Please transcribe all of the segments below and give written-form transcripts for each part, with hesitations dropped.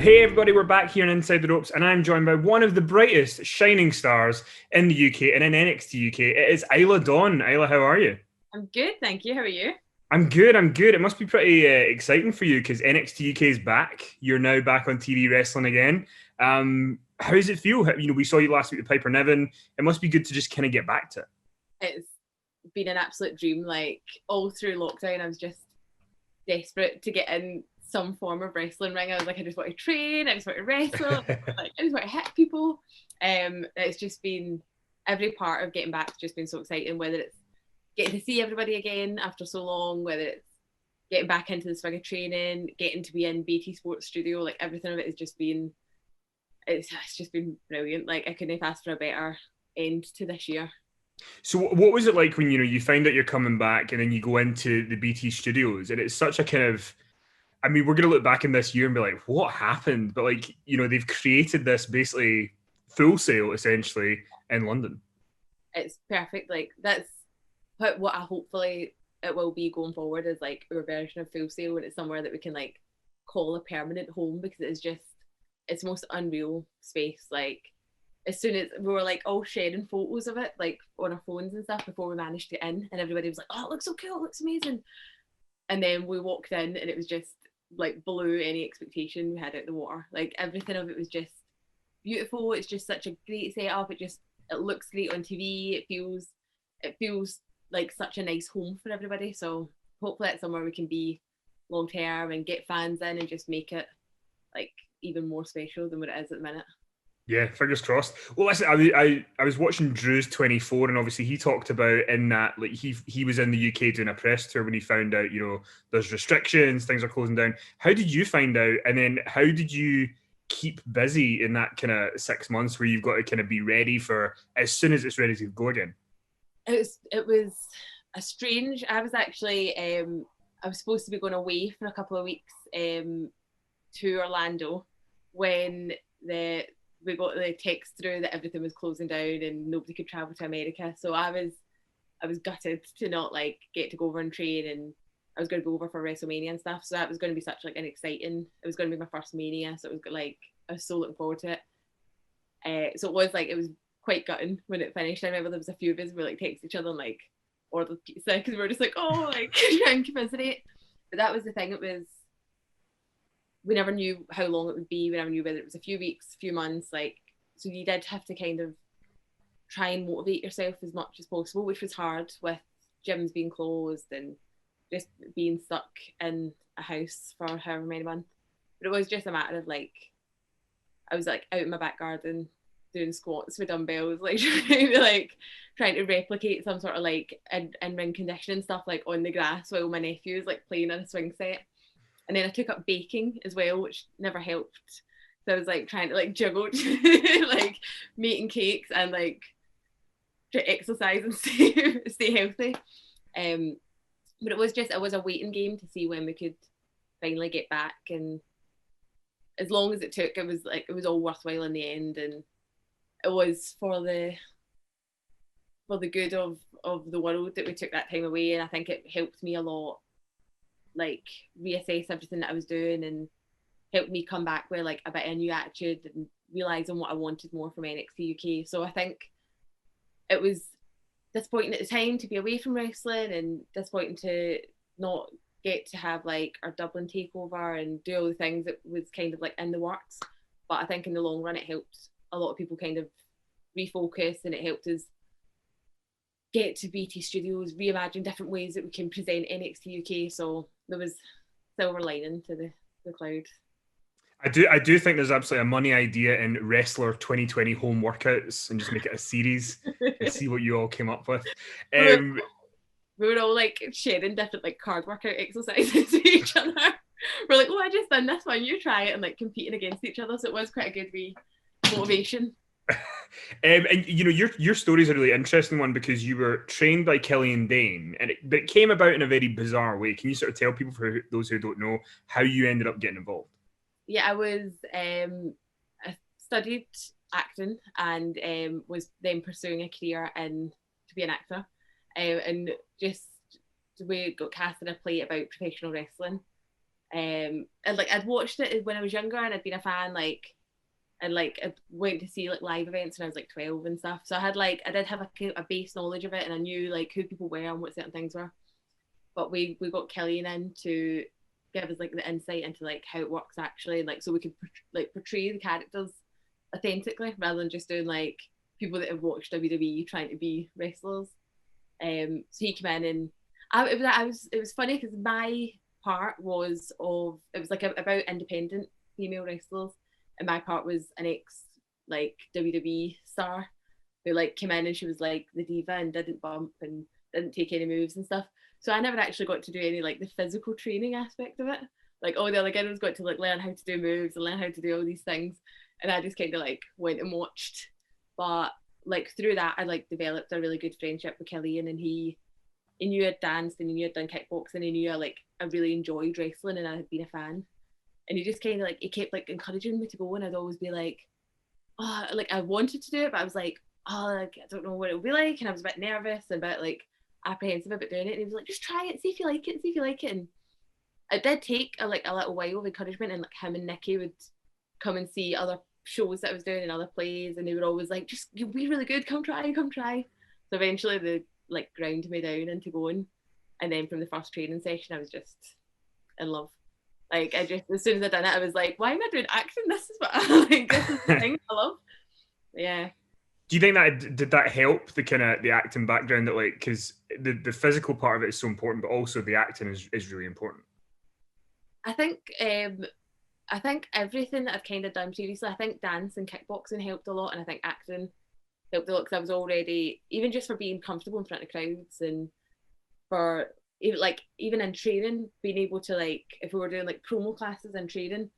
Hey everybody, we're back here on Inside the Ropes, and I'm joined by one of the brightest shining stars in the UK and in NXT UK. It is Isla Dawn. Isla, how are you? I'm good, thank you. How are you? I'm good. It must be pretty exciting for you because NXT UK is back. You're now back on TV wrestling again. How does it feel? We saw you last week with Piper Niven. It must be good to just kind of get back to it. It's been an absolute dream. Like all through lockdown, I was just desperate to get in some form of wrestling ring. I was like, I just want to train. I just want to wrestle. Like I just want to hit people. It's just been every part of getting back has just been so exciting. Whether it's getting to see everybody again after so long, whether it's getting back into the swing of training, getting to be in BT Sports Studio, like everything of it has just been it's just been brilliant. Like I couldn't have asked for a better end to this year. So, what was it like when you find out you're coming back and then you go into the BT studios and it's such a kind of I mean, we're going to look back in this year and be like, what happened? But they've created this basically Full Sail essentially in London. It's perfect. Like that's what I hopefully it will be going forward is like our version of Full Sail, and it's somewhere that we can like call a permanent home because it's the most unreal space. Like as soon as we were like all sharing photos of it, like on our phones and stuff before we managed to get in, and everybody was like, "Oh, it looks so cool, it looks amazing." And then we walked in, and it was just like blew any expectation we had out the water. Like everything of it was just beautiful. It's just such a great setup. It looks great on TV. It feels like such a nice home for everybody. So hopefully it's somewhere we can be long term and get fans in and just make it like even more special than what it is at the minute. Yeah, fingers crossed. Well, listen, I was watching Drew's 24, and obviously he talked about in that like he was in the UK doing a press tour when he found out there's restrictions, things are closing down. How did you find out, and then how did you keep busy in that kind of 6 months where you've got to kind of be ready for as soon as it's ready to go again? It was a strange. I was supposed to be going away for a couple of weeks to Orlando when the we got the text through that everything was closing down and nobody could travel to America. So I was gutted to not like get to go over and train, and I was going to go over for WrestleMania and stuff. So that was going to be such like an exciting. It was going to be my first Mania, so it was like I was so looking forward to it. So it was quite gutting when it finished. I remember there was a few of us who were like texting each other and like ordered pizza because we were just like, oh, like trying to visit. But that was the thing. It was we never knew how long it would be. We never knew whether it was a few weeks, a few months. Like so, you did have to kind of try and motivate yourself as much as possible, which was hard with gyms being closed and just being stuck in a house for however many months. But it was just a matter of like I was like out in my back garden doing squats with dumbbells, like trying to replicate some sort of like in ring conditioning stuff like on the grass while my nephew was like playing on a swing set. And then I took up baking as well, which never helped. So I was like trying to like juggle like making cakes and like to exercise and stay healthy. But it was a waiting game to see when we could finally get back, and as long as it took, it was all worthwhile in the end, and it was for the good of the world that we took that time away, and I think it helped me a lot, like reassess everything that I was doing, and helped me come back with like a bit of new attitude and realizing what I wanted more from NXT UK. So I think it was disappointing at the time to be away from wrestling and disappointing to not get to have like our Dublin takeover and do all the things that was kind of like in the works. But I think in the long run, it helped a lot of people kind of refocus, and it helped us get to BT Studios, reimagine different ways that we can present NXT UK. So there was silver lining to the cloud. I do think there's absolutely a money idea in Wrestler 2020 home workouts and just make it a series and see what you all came up with. we, were, Um, we were all like sharing different like card workout exercises to each other. We're like, oh, I just done this one, you try it, and like competing against each other. So it was quite a good wee motivation. and your story is a really interesting one because you were trained by Killian Dane, but it came about in a very bizarre way. Can you sort of tell people, for those who don't know, how you ended up getting involved? Yeah, I studied acting and was then pursuing a career in to be an actor, and just we got cast in a play about professional wrestling, And like I'd watched it when I was younger, and I'd been a fan. I went to see like live events when I was like 12 and stuff. So I did have a base knowledge of it, and I knew like who people were and what certain things were. But we got Killian in to give us like the insight into like how it works actually, like so we could like portray the characters authentically rather than just doing like people that have watched WWE trying to be wrestlers. So he came in, and it was funny because my part was like about independent female wrestlers, and my part was an ex like WWE star who like came in, and she was like the diva and didn't bump and didn't take any moves and stuff. So I never actually got to do any like the physical training aspect of it. Like all the other girls got to like learn how to do moves and learn how to do all these things, and I just kind of like went and watched. But like through that, I like developed a really good friendship with Killian, and he knew I'd danced and he knew I'd done kickboxing, and he knew I really enjoyed wrestling and I had been a fan. And he just kind of like he kept like encouraging me to go, and I'd always be like, oh, like I wanted to do it, but I was like, oh, like I don't know what it would be like, and I was a bit nervous and a bit like apprehensive about doing it. And he was like, just try it, see if you like it, see if you like it. And it did take a little while of encouragement, and like him and Nikki would come and see other shows that I was doing and other plays, and they were always like, just you'll be really good, come try. So eventually they like ground me down into going, and then from the first training session I was just in love. Like I just, as soon as I done it, I was like, why am I doing acting? This is what I like, this is the thing I love. Yeah. Do you think that did that help the kind of the acting background, that like, because the physical part of it is so important, but also the acting is really important? I think everything that I've kind of done previously, I think dance and kickboxing helped a lot, and I think acting helped a lot because I was already, even just for being comfortable in front of crowds, and for even in training, being able to like, if we were doing like promo classes in training,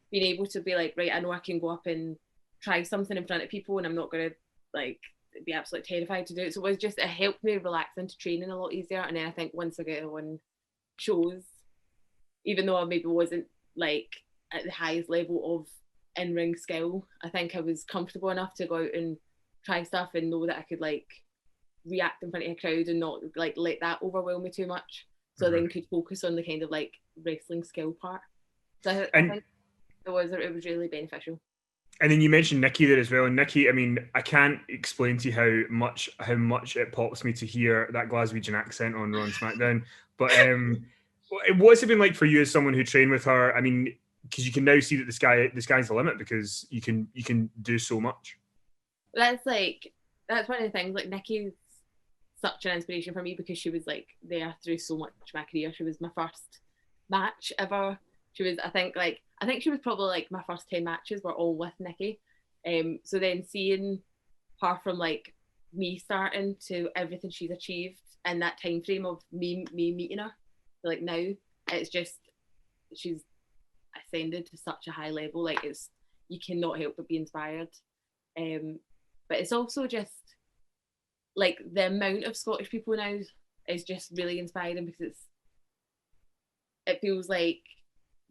being able to be like, right, I know I can go up and try something in front of people, and I'm not gonna like be absolutely terrified to do it. So it helped me relax into training a lot easier. And then I think once I get on shows, even though I maybe wasn't like at the highest level of in-ring skill, I think I was comfortable enough to go out and try stuff and know that I could like react in front of a crowd and not like let that overwhelm me too much. So then could focus on the kind of like wrestling skill part. So I think it was really beneficial. And then you mentioned Nikki there as well. And Nikki, I mean, I can't explain to you how much it pops me to hear that Glaswegian accent on Raw and SmackDown. But what's it been like for you as someone who trained with her? I mean, because you can now see that the sky's the limit, because you can do so much. That's one of the things. Like Nikki's such an inspiration for me because she was like there through so much of my career. She was my first match ever. She was, I think she was probably like my first 10 matches were all with Nikki. So then seeing her from like me starting to everything she's achieved in that time frame of me meeting her, so like now it's just, she's ascended to such a high level. Like you cannot help but be inspired. But it's also just like the amount of Scottish people now is just really inspiring, because it feels like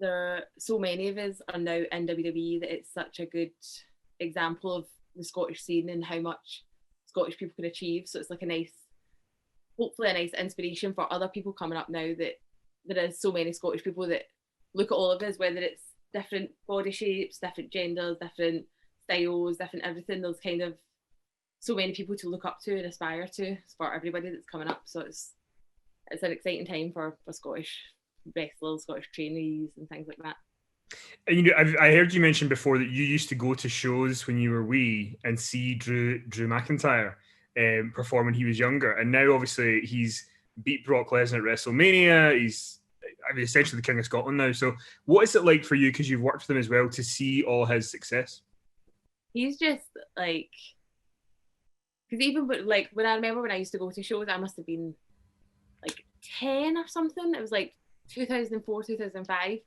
there are so many of us are now in WWE that it's such a good example of the Scottish scene and how much Scottish people can achieve. So it's like hopefully a nice inspiration for other people coming up now, that there is so many Scottish people that look at all of us, whether it's different body shapes, different genders, different styles, different everything. There's kind of so many people to look up to and aspire to for everybody that's coming up. So it's an exciting time for Scottish wrestlers, Scottish trainees, and things like that. And I heard you mention before that you used to go to shows when you were wee and see Drew McIntyre perform when he was younger, and now obviously he's beat Brock Lesnar at WrestleMania. He's essentially the King of Scotland now. So what is it like for you, because you've worked with him as well, to see all his success? He's just like, because even like when I remember when I used to go to shows, I must have been like 10 or something. It was like 2004, 2005.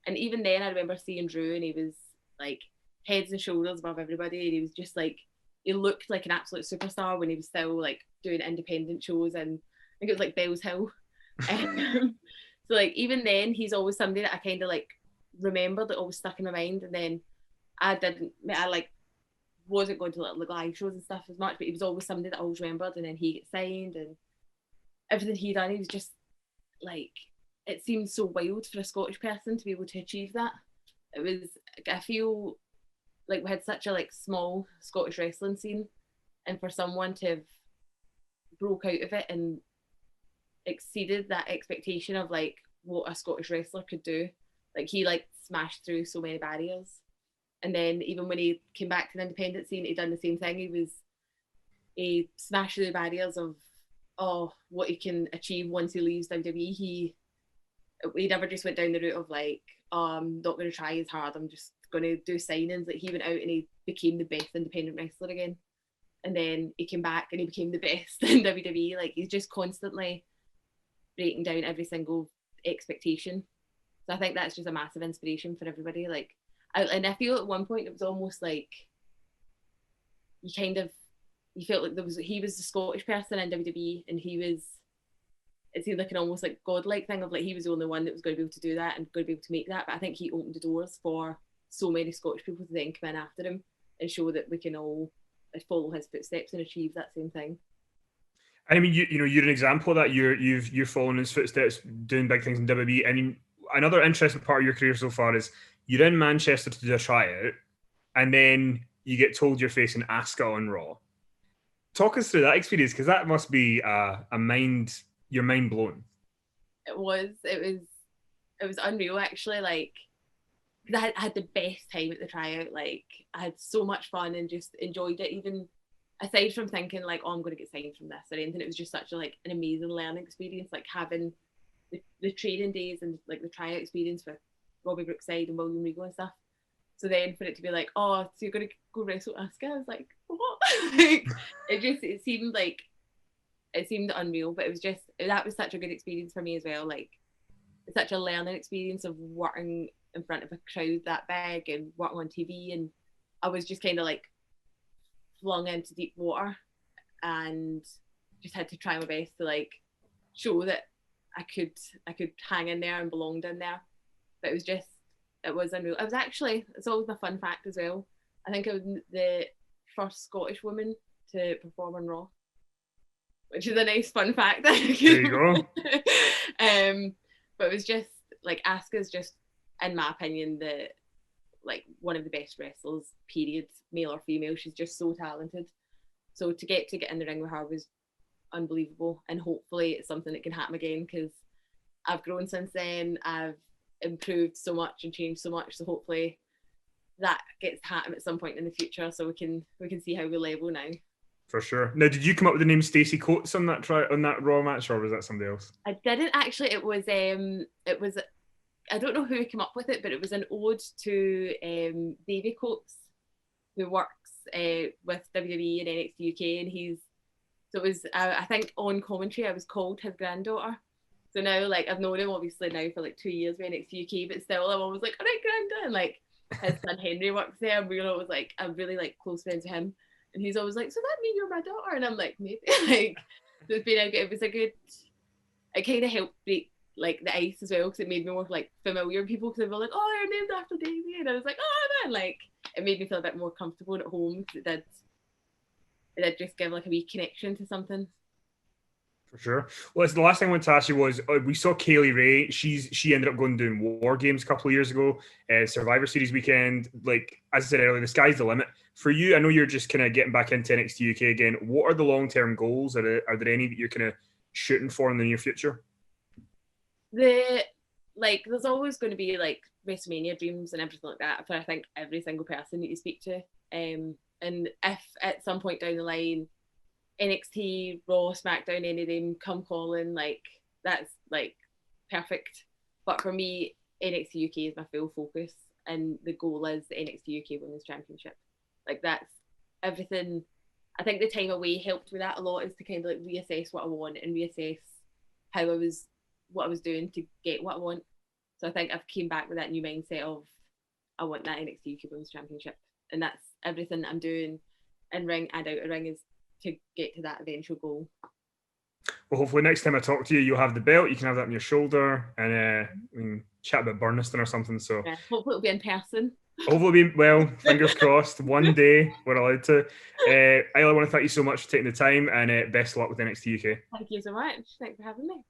And even then I remember seeing Drew, and he was like heads and shoulders above everybody. And he was just like, he looked like an absolute superstar when he was still like doing independent shows. And I think it was like Bell's Hill. So like even then, he's always somebody that I kind of like remembered, that always stuck in my mind. And then I like wasn't going to like live shows and stuff as much, but he was always somebody that I always remembered. And then he got signed, and everything he done, he was just like it seemed so wild for a Scottish person to be able to achieve that. It was, I feel like we had such a like small Scottish wrestling scene, and for someone to have broke out of it and exceeded that expectation of like what a Scottish wrestler could do. Like he like smashed through so many barriers. And then even when he came back to the independent scene, he done the same thing. He smashed through the barriers of what he can achieve once he leaves WWE. He never just went down the route of like, I'm not going to try as hard. I'm just going to do signings. Like he went out and he became the best independent wrestler again. And then he came back and he became the best in WWE. Like he's just constantly breaking down every single expectation. So I think that's just a massive inspiration for everybody. Like, and I feel at one point it was almost like you felt like he was the Scottish person in WWE, and it seemed like an almost like godlike thing of like he was the only one that was going to be able to do that and going to be able to make that. But I think he opened the doors for so many Scottish people to then come in after him and show that we can all follow his footsteps and achieve that same thing. I mean, you're an example of that. You're following his footsteps, doing big things in WWE. I mean, another interesting part of your career so far is you're in Manchester to do a tryout, and then you get told you're facing Asuka on Raw. Talk us through that experience, because that must be your mind blown. It was unreal actually. Like, I had the best time at the tryout. Like, I had so much fun and just enjoyed it. Even aside from thinking like, oh, I'm going to get signed from this or anything, it was just such an amazing learning experience. Like having the training days and like the tryout experience with Robbie Brookside and William Regal and stuff. So then for it to be like, oh, so you're going to go wrestle Asuka, I was like, what? Like, it seemed unreal, but that was such a good experience for me as well. Like, it's such a learning experience of working in front of a crowd that big and working on TV, and I was just kind of like flung into deep water and just had to try my best to like show that I could hang in there and belonged in there. But it was unreal. It's always a fun fact as well. I think I was the first Scottish woman to perform on Raw, which is a nice fun fact. There you go. But it was just like Asuka's just, in my opinion, one of the best wrestlers, period, male or female. She's just so talented. So to get in the ring with her was unbelievable, and hopefully it's something that can happen again, because I've grown since then. I've improved so much and changed so much. So hopefully that gets to happen at some point in the future, so we can see how we level now. For sure. Now, did you come up with the name Stacey Coates on that Raw match, or was that somebody else? I didn't actually. It was I don't know who came up with it, but it was an ode to Davy Coates, who works with WWE and NXT UK, and it was I think on commentary I was called his granddaughter. So now, like, I've known him obviously now for like 2 years with NXT UK, but still I'm always like, all right, Granda, and like his son Henry works there, and we're always like, I'm really like close friends with him, and he's always like, so that mean you're my daughter? And I'm like, maybe. Like, so it kind of helped break like the ice as well, because it made me more like familiar with people, because they were like, oh, your name's after Daisy, and I was like, oh man, like it made me feel a bit more comfortable at home, because it did just give like a wee connection to something. For sure. Well, the last thing I wanted to ask you was, we saw Kaylee Ray. She ended up going doing War Games a couple of years ago, Survivor Series weekend. Like, as I said earlier, the sky's the limit. For you, I know you're just kind of getting back into NXT UK again. What are the long-term goals? Are there any that you're kind of shooting for in the near future? There's always going to be like WrestleMania dreams and everything like that for I think every single person that you speak to. And if at some point down the line NXT, Raw, SmackDown, any of them come calling, like that's like perfect. But for me, NXT UK is my full focus, and the goal is the NXT UK Women's Championship. Like, that's everything. I think the time away helped with that a lot, is to kind of like reassess what I want and reassess what I was doing to get what I want. So I think I've came back with that new mindset of I want that NXT UK Women's Championship, and that's everything that I'm doing in ring and out of ring is to get to that eventual goal. Well, hopefully next time I talk to you, you'll have the belt. You can have that on your shoulder, and we can chat about Burniston or something. So yeah, hopefully it'll be in person. Hopefully, well, fingers crossed. One day we're allowed to. Isla, I want to thank you so much for taking the time, and best of luck with NXT UK. Thank you so much. Thanks for having me.